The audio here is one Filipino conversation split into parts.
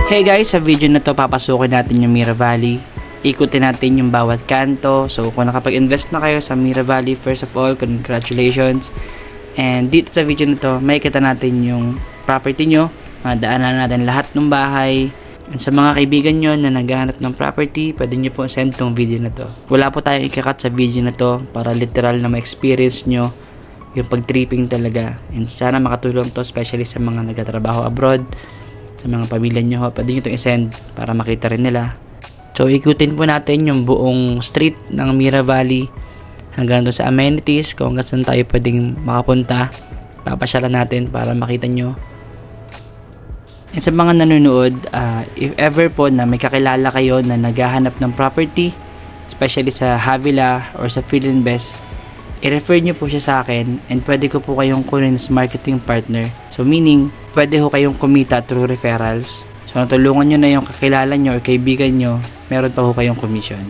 Hey guys, sa video na to papasukin natin yung Mira Valley. Ikutin natin yung bawat kanto. So kung nakapag-invest na kayo sa Mira Valley, first of all, congratulations. And dito sa video na to, makikita natin yung property nyo. Madaanan natin lahat ng bahay. And sa mga kaibigan nyo na naghahanap ng property, pwede nyo po send tong video na to. Wala po tayong ikakat sa video na to para literal na ma-experience nyo yung pag-tripping talaga. And sana makatulong to, especially sa mga nagtatrabaho abroad, sa mga pamilya nyo, pwede nyo itong i-send para makita rin nila. So ikutin po natin yung buong street ng Mira Valley hanggang doon sa amenities, kung hanggang saan tayo pwedeng makapunta. Papasyalan natin para makita nyo. And sa mga nanonood, if ever po na may kakilala kayo na naghahanap ng property, especially sa Havila or sa Philinvest, i-refer nyo po siya sa akin and pwede ko po kayong kunin as marketing partner. So meaning, pwede ho kayong kumita through referrals. So natulungan nyo na yung kakilala nyo or kaibigan nyo, meron pa ho kayong commission.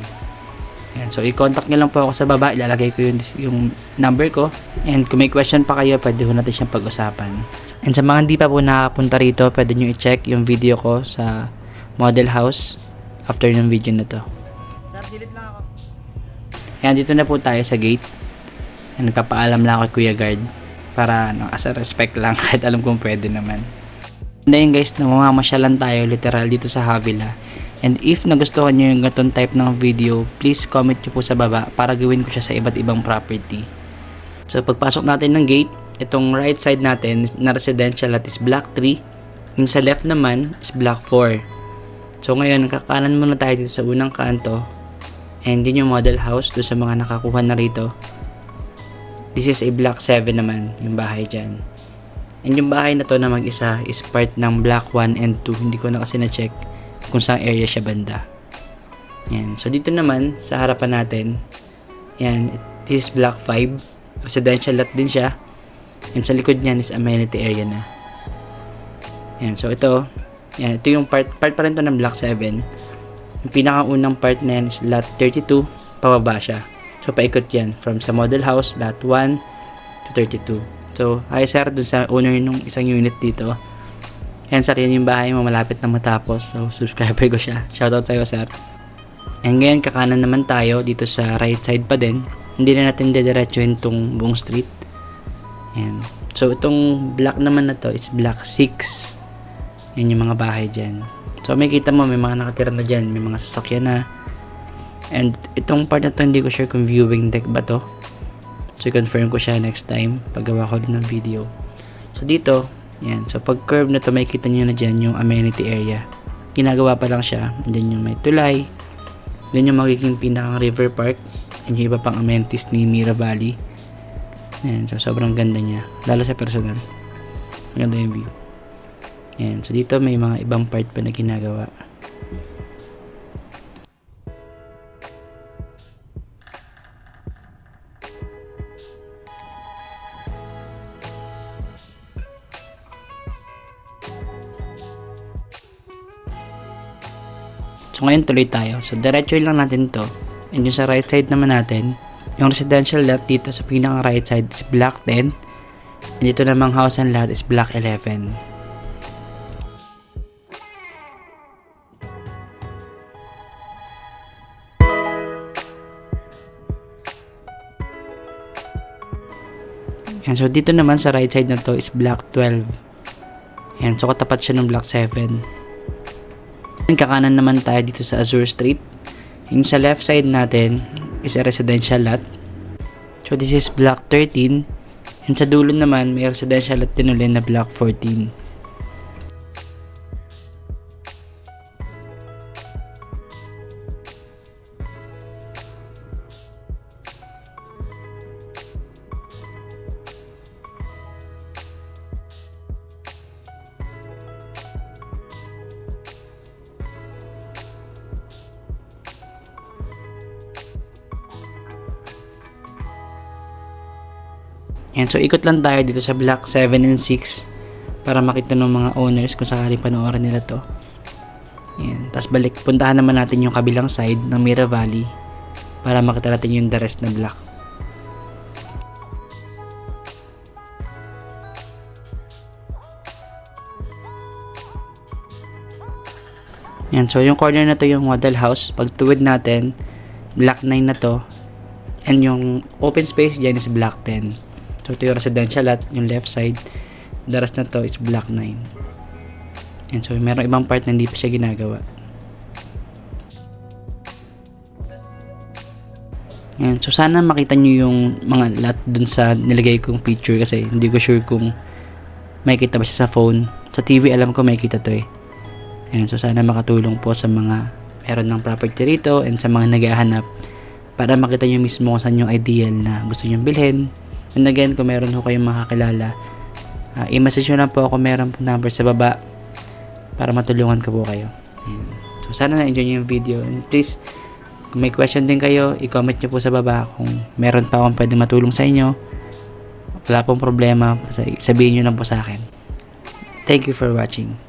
Yan. So i-contact nyo lang po ako sa baba, ilalagay ko yung number ko. And kung may question pa kayo, pwede ho natin siyang pag-usapan. And sa mga hindi pa po nakapunta rito, pwede nyo i-check yung video ko sa model house after yung video na to. Yan, dito na po tayo sa gate. And nagpapaalam lang ako kay Kuya Guard para as a respect lang kahit alam kong pwede naman. And then guys, namamasyalan tayo literal dito sa Havila. And if nagustuhan nyo yung ganitong type ng video, please comment nyo po sa baba para gawin ko siya sa iba't ibang property. So pagpasok natin ng gate, itong right side natin na residential at is block 3. Yung sa left naman is block 4. So ngayon, kakanan muna tayo dito sa unang kanto. And din yung model house doon sa mga nakakuha na rito. This is a block 7 naman, yung bahay dyan. And yung bahay na to na mag-isa is part ng block 1 and 2. Hindi ko na kasi na-check kung saan area siya banda. Yan. So dito naman, sa harapan natin, yan, this is block 5. Residential lot din siya. And sa likod niyan is amenity area na. Yan. So ito yung part pa rin to ng block 7. Yung pinakaunang part na yan is lot 32, pababa siya. So paikot yan from sa model house, lot 1 to 32. So hi sir, dun sa owner nung isang unit dito. Yan sir, yan yung bahay mo, malapit na matapos. So subscriber ko siya. Shoutout sa'yo sir. And ngayon kakanan naman tayo dito sa right side pa din. Hindi na natin dediretsuhin tong buong street. Yan. So itong block naman na to is block 6. Yan yung mga bahay dyan. So may kita mo, may mga nakatira na dyan, may mga sasakyan na. And itong part na to, hindi ko sure kung viewing deck ba to. So confirm ko siya next time paggawa ko din ng video. So dito, yan. So pag curve na to, may kita nyo na dyan yung amenity area. Ginagawa pa lang siya. And then yung may tulay. Then yung magiging pinakang river park. And yung iba pang amenities ni Mira Valley. Yan. So sobrang ganda niya. Lalo sa personal. Maganda yung view. Yan. So dito may mga ibang part pa na ginagawa. So ngayon tuloy tayo. So diretso lang natin to. And yung sa right side naman natin, yung residential lot dito sa pinaka right side is block 10. And dito namang house and lot is block 11. And so dito naman sa right side na to is block 12. And so katapat siya ng block 7. Kakanan naman tayo dito sa Azure Street. Yung sa left side natin is a residential lot. So this is block 13. And sa dulo naman may residential lot din ulit na block 14. Yan, so ikot lang tayo dito sa block 7 and 6 para makita ng mga owners kung sakaling panoorin nila to. Yan, tapos puntahan naman natin yung kabilang side ng Mira Valley para makita natin yung the rest na block. Yan, so yung corner na to yung model house. Pag tuwid natin, black 9 na to. And yung open space dyan is black 10. So ito yung residential lot, yung left side. The rest na to is black 9. And so meron ibang part na hindi pa siya ginagawa. Yan, so sana makita nyo yung mga lot dun sa nilagay kong picture kasi hindi ko sure kung makikita ba siya sa phone. Sa TV alam ko makikita to eh. Yan, so sana makatulong po sa mga meron ng property rito and sa mga naghahanap para makita nyo mismo kung saan yung ideal na gusto nyo bilhin. And again, kung meron ho kayong makakilala, i-message nyo lang po ako, meron po number sa baba para matulungan ko po kayo. Yan. So sana na-enjoy nyo yung video and please kung may question din kayo, i-comment nyo po sa baba kung meron pa akong pwede matulong sa inyo. Wala pong problema, sabihin nyo lang po sa akin. Thank you for watching.